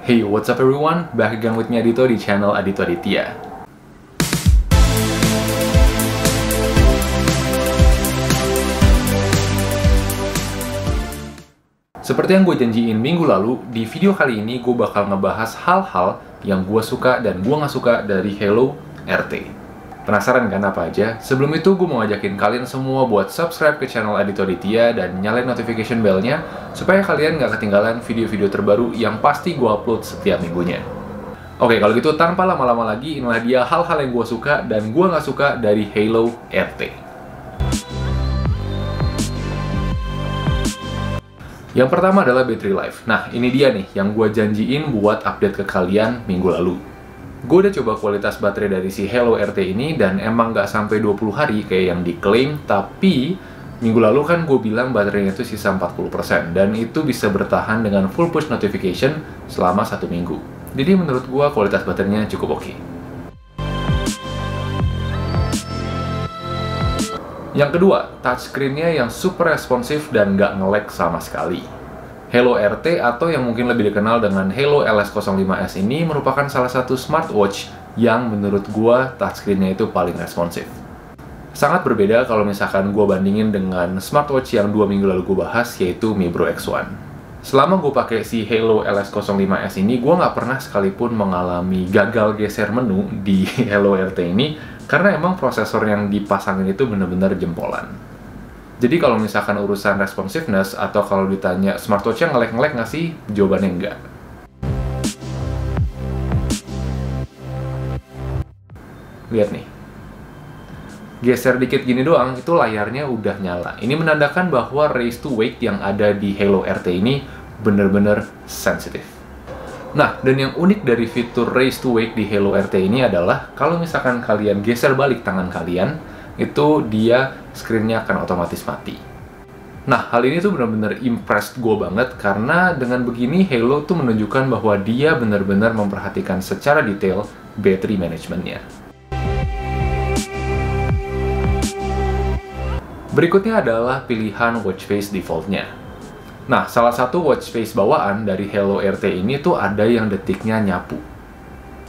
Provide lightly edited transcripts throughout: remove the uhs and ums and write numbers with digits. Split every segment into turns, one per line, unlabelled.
Hey, what's up everyone? Back again with me Adito di channel Adito Aditya. Seperti yang gue janjiin minggu lalu, di video kali ini gue bakal ngebahas hal-hal yang gue suka dan gue nggak suka dari Halo RT. Penasaran kan apa aja? Sebelum itu gue mau ngajakin kalian semua buat subscribe ke channel Adito Aditya dan nyalain notification bell-nya supaya kalian nggak ketinggalan video-video terbaru yang pasti gue upload setiap minggunya. Oke, kalau gitu tanpa lama-lama lagi, inilah dia hal-hal yang gue suka dan gue nggak suka dari Halo RT. Yang pertama adalah battery life. Nah, ini dia nih yang gue janjiin buat update ke kalian minggu lalu. Gue udah coba kualitas baterai dari si Halo RT ini dan emang nggak sampai 20 hari kayak yang diklaim, tapi minggu lalu kan gue bilang baterainya itu sisa 40% dan itu bisa bertahan dengan full push notification selama 1 minggu. Jadi menurut gue kualitas baterainya cukup oke. Yang kedua, touchscreen-nya yang super responsif dan nggak nge-lag sama sekali. Halo RT atau yang mungkin lebih dikenal dengan Halo LS05S ini merupakan salah satu smartwatch yang menurut gua touchscreen-nya itu paling responsif. Sangat berbeda kalau misalkan gua bandingin dengan smartwatch yang 2 minggu lalu gua bahas, yaitu Mi Bro X1. Selama gua pakai si Halo LS05S ini, gua nggak pernah sekalipun mengalami gagal geser menu di Halo RT ini karena emang prosesor yang dipasangin itu bener-bener jempolan. Jadi kalau misalkan urusan responsiveness atau kalau ditanya smartwatch-nya nge-lag nggak sih? Jawabannya enggak. Lihat nih. Geser dikit gini doang, itu layarnya udah nyala. Ini menandakan bahwa raise to wake yang ada di Halo RT ini bener-bener sensitif. Nah, dan yang unik dari fitur raise to wake di Halo RT ini adalah kalau misalkan kalian geser balik tangan kalian, itu dia screen-nya akan otomatis mati. Nah, hal ini tuh benar-benar impressed gue banget karena dengan begini Halo tuh menunjukkan bahwa dia benar-benar memperhatikan secara detail battery management-nya. Berikutnya adalah pilihan watch face default-nya. Nah, salah satu watch face bawaan dari Halo RT ini tuh ada yang detiknya nyapu.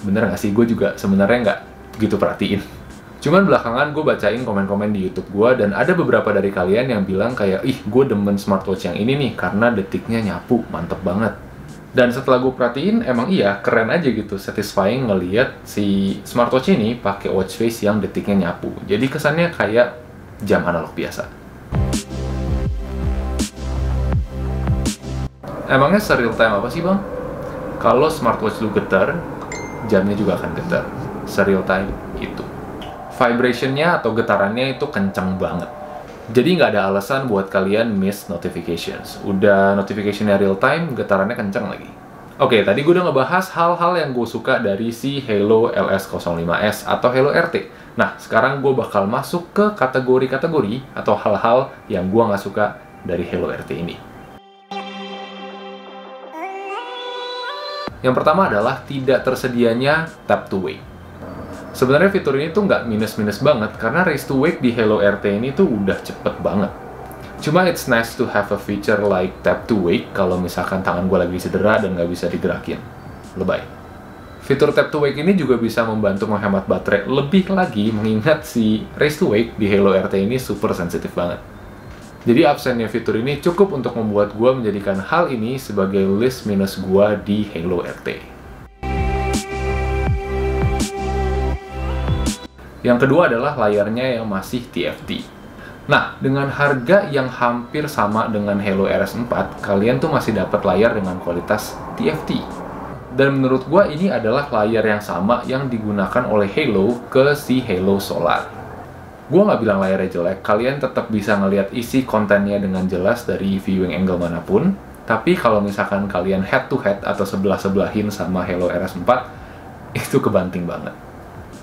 Bener nggak sih? Gue juga sebenarnya nggak begitu perhatiin. Cuman belakangan gue bacain komen-komen di YouTube gue dan ada beberapa dari kalian yang bilang kayak, ih gue demen smartwatch yang ini nih karena detiknya nyapu, mantep banget. Dan setelah gue perhatiin, emang iya, keren aja gitu, satisfying ngeliat si smartwatch ini pakai watch face yang detiknya nyapu. Jadi kesannya kayak jam analog biasa. Emangnya se-real time apa sih bang? Kalau smartwatch lu getar, jamnya juga akan getar. Se-real time itu. Vibration-nya atau getarannya itu kencang banget. Jadi nggak ada alasan buat kalian miss notifications. Udah notification-nya real time, getarannya kencang lagi. Oke, tadi gue udah ngebahas hal-hal yang gue suka dari si Halo LS05S atau Halo RT. Nah, sekarang gue bakal masuk ke kategori-kategori atau hal-hal yang gue nggak suka dari Halo RT ini. Yang pertama adalah tidak tersedianya tap to wake. Sebenarnya fitur ini tuh nggak minus-minus banget, karena raise to wake di Halo RT ini tuh udah cepet banget. Cuma it's nice to have a feature like tap to wake kalau misalkan tangan gue lagi cedera dan nggak bisa digerakin. Lebay. Fitur tap to wake ini juga bisa membantu menghemat baterai lebih lagi, mengingat si raise to wake di Halo RT ini super sensitif banget. Jadi absennya fitur ini cukup untuk membuat gue menjadikan hal ini sebagai list minus gue di Halo RT. Yang kedua adalah layarnya yang masih TFT. Nah, dengan harga yang hampir sama dengan Halo RS4, kalian tuh masih dapat layar dengan kualitas TFT. Dan menurut gua ini adalah layar yang sama yang digunakan oleh Halo ke si Halo Solar. Gua nggak bilang layarnya jelek, kalian tetap bisa ngelihat isi kontennya dengan jelas dari viewing angle manapun. Tapi kalau misalkan kalian head to head atau sebelah-sebelahin sama Halo RS4, itu kebanting banget.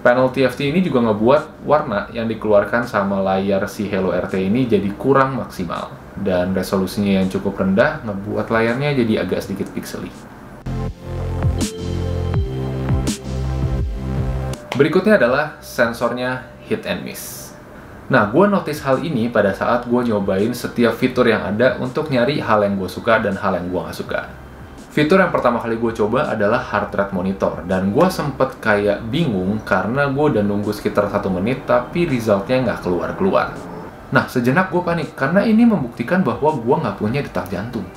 Panel TFT ini juga ngebuat warna yang dikeluarkan sama layar si Halo RT ini jadi kurang maksimal. Dan resolusinya yang cukup rendah ngebuat layarnya jadi agak sedikit pixely. Berikutnya adalah sensornya hit and miss. Nah, gue notice hal ini pada saat gue nyobain setiap fitur yang ada untuk nyari hal yang gue suka dan hal yang gue nggak suka. Fitur yang pertama kali gue coba adalah heart rate monitor, dan gue sempet kayak bingung karena gue udah nunggu sekitar 1 menit tapi resultnya nggak keluar-keluar. Nah, sejenak gue panik karena ini membuktikan bahwa gue nggak punya detak jantung.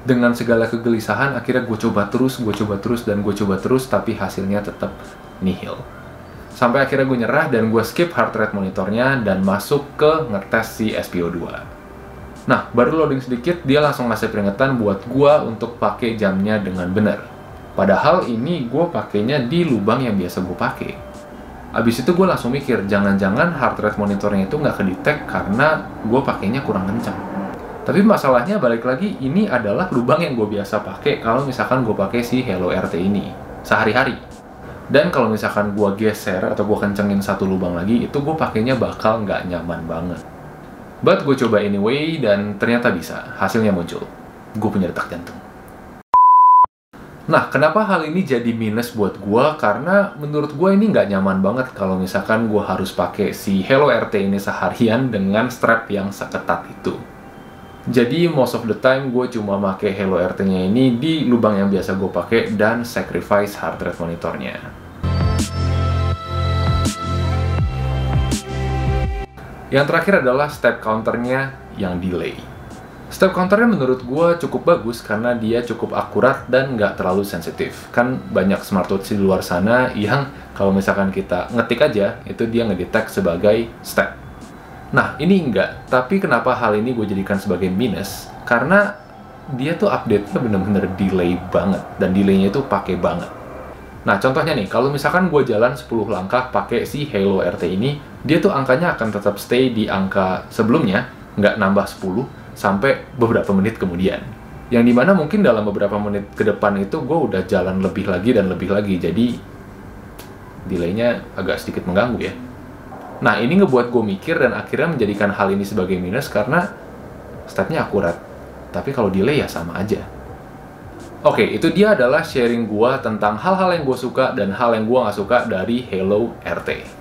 Dengan segala kegelisahan, akhirnya gue coba terus, tapi hasilnya tetap nihil. Sampai akhirnya gue nyerah dan gue skip heart rate monitornya dan masuk ke ngetes si SpO2. Nah, baru loading sedikit, dia langsung ngasih peringatan buat gua untuk pakai jamnya dengan benar. Padahal ini gua pakainya di lubang yang biasa gua pakai. Abis itu gua langsung mikir, jangan-jangan heart rate monitornya itu nggak kedetek karena gua pakainya kurang kencang. Tapi masalahnya balik lagi, ini adalah lubang yang gua biasa pakai kalau misalkan gua pakai si Halo RT ini sehari-hari. Dan kalau misalkan gua geser atau gua kencengin satu lubang lagi, itu gua pakainya bakal nggak nyaman banget. But gue coba anyway, dan ternyata bisa. Hasilnya muncul. Gue punya detak jantung. Nah, kenapa hal ini jadi minus buat gue? Karena menurut gue ini nggak nyaman banget kalau misalkan gue harus pakai si Halo RT ini seharian dengan strap yang seketat itu. Jadi, most of the time gue cuma pakai Halo RT-nya ini di lubang yang biasa gue pakai dan sacrifice heart rate monitornya. Yang terakhir adalah step counternya yang delay. Step counternya menurut gue cukup bagus karena dia cukup akurat dan nggak terlalu sensitif. Kan banyak smartwatch di luar sana yang kalau misalkan kita ngetik aja, itu dia ngedetect sebagai step. Nah, ini enggak. Tapi kenapa hal ini gue jadikan sebagai minus? Karena dia tuh update-nya bener-bener delay banget. Dan delaynya itu pakai banget. Nah, contohnya nih, kalau misalkan gue jalan 10 langkah pakai si Halo RT ini, dia tuh angkanya akan tetap stay di angka sebelumnya, nggak nambah 10, sampai beberapa menit kemudian. Yang dimana mungkin dalam beberapa menit ke depan itu gue udah jalan lebih lagi dan lebih lagi, jadi delaynya agak sedikit mengganggu ya. Nah, ini ngebuat gue mikir dan akhirnya menjadikan hal ini sebagai minus karena stepnya akurat, tapi kalau delay ya sama aja. Oke, itu dia adalah sharing gua tentang hal-hal yang gue suka dan hal yang gua nggak suka dari Halo RT.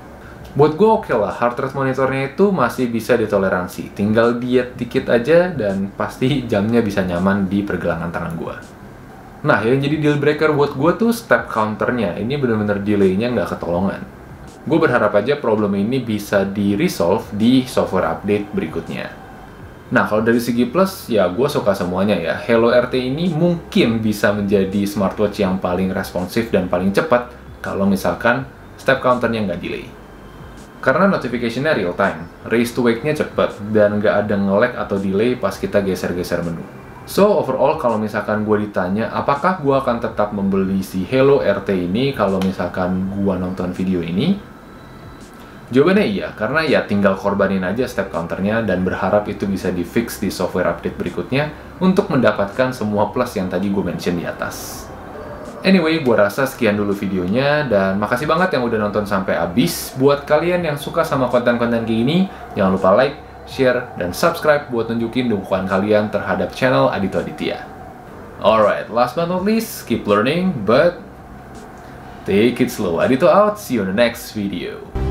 Buat gue oke lah, heart rate monitornya itu masih bisa ditoleransi. Tinggal diet dikit aja dan pasti jamnya bisa nyaman di pergelangan tangan gua. Nah, yang jadi deal breaker buat gue tuh step counternya. Ini bener-bener delaynya nggak ketolongan. Gue berharap aja problem ini bisa di-resolve di software update berikutnya. Nah, kalau dari segi plus, ya gue suka semuanya ya. Halo RT ini mungkin bisa menjadi smartwatch yang paling responsif dan paling cepat kalau misalkan step counternya nggak delay. Karena notification-nya real time, raise to wake-nya cepat, dan nggak ada nge-lag atau delay pas kita geser-geser menu. So, overall kalau misalkan gue ditanya, apakah gue akan tetap membeli si Halo RT ini kalau misalkan gue nonton video ini? Jawabannya iya, karena ya tinggal korbanin aja step counternya dan berharap itu bisa di-fix di software update berikutnya untuk mendapatkan semua plus yang tadi gue mention di atas. Anyway, gue rasa sekian dulu videonya, dan makasih banget yang udah nonton sampai habis. Buat kalian yang suka sama konten-konten kayak gini, jangan lupa like, share, dan subscribe buat nunjukin dukungan kalian terhadap channel Adito Aditya. Alright, last but not least, keep learning, but take it slow. Adito out, see you in the next video.